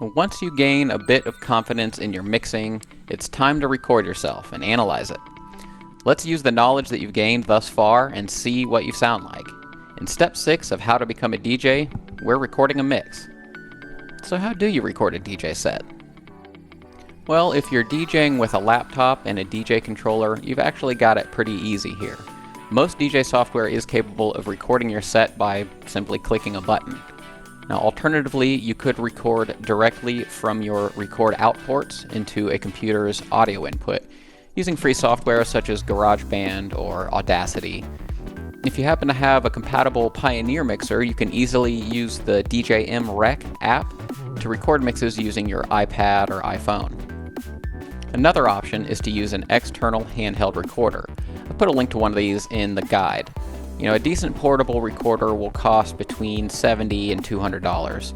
Once you gain a bit of confidence in your mixing, it's time to record yourself and analyze it. Let's use the knowledge that you've gained thus far and see what you sound like. In step 6 of how to become a DJ, we're recording a mix. So how do you record a DJ set? Well, if you're DJing with a laptop and a DJ controller, you've actually got it pretty easy here. Most DJ software is capable of recording your set by simply clicking a button. Now, alternatively, you could record directly from your record out ports into a computer's audio input, using free software such as Garageband or Audacity. If you happen to have a compatible Pioneer mixer, you can easily use the DJM-REC app to record mixes using your iPad or iPhone. Another option is to use an external handheld recorder. I put a link to one of these in the guide. A decent portable recorder will cost between $70 and $200.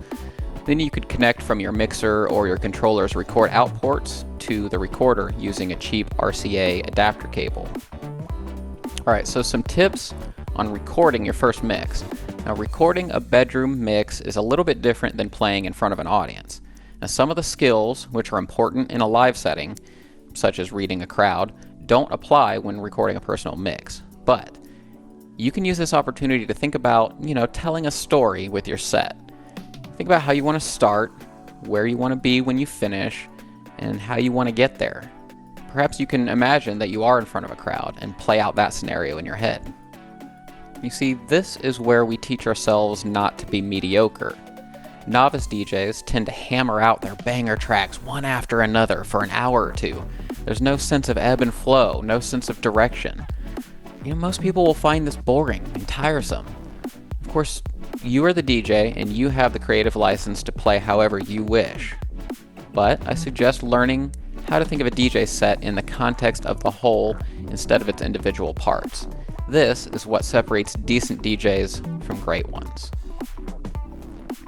Then you could connect from your mixer or your controller's record out ports to the recorder using a cheap RCA adapter cable. Alright, so some tips on recording your first mix. Now, recording a bedroom mix is a little bit different than playing in front of an audience. Now, some of the skills, which are important in a live setting, such as reading a crowd, don't apply when recording a personal mix. But you can use this opportunity to think about, telling a story with your set. Think about how you want to start, where you want to be when you finish, and how you want to get there. Perhaps you can imagine that you are in front of a crowd and play out that scenario in your head. You see, this is where we teach ourselves not to be mediocre. Novice DJs tend to hammer out their banger tracks one after another for an hour or two. There's no sense of ebb and flow, no sense of direction. Most people will find this boring and tiresome. Of course, you are the DJ and you have the creative license to play however you wish. But I suggest learning how to think of a DJ set in the context of the whole instead of its individual parts. This is what separates decent DJs from great ones.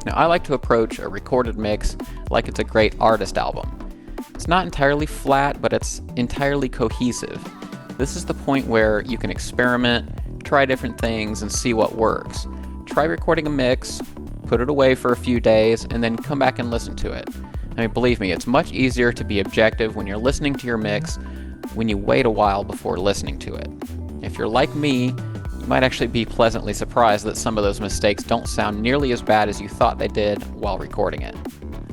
Now, I like to approach a recorded mix like it's a great artist album. It's not entirely flat, but it's entirely cohesive. This is the point where you can experiment, try different things, and see what works. Try recording a mix, put it away for a few days, and then come back and listen to it. Believe me, it's much easier to be objective when you're listening to your mix when you wait a while before listening to it. If you're like me, you might actually be pleasantly surprised that some of those mistakes don't sound nearly as bad as you thought they did while recording it.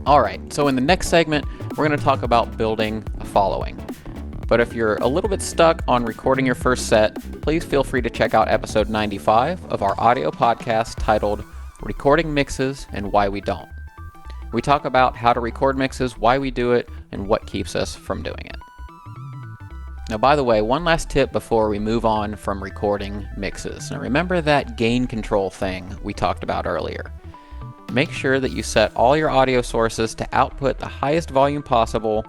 Alright, so in the next segment, we're going to talk about building a following. But if you're a little bit stuck on recording your first set, please feel free to check out episode 95 of our audio podcast titled Recording Mixes and Why We Don't. We talk about how to record mixes, why we do it, and what keeps us from doing it. Now, by the way, one last tip before we move on from recording mixes. Now, remember that gain control thing we talked about earlier. Make sure that you set all your audio sources to output the highest volume possible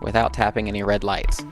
without tapping any red lights.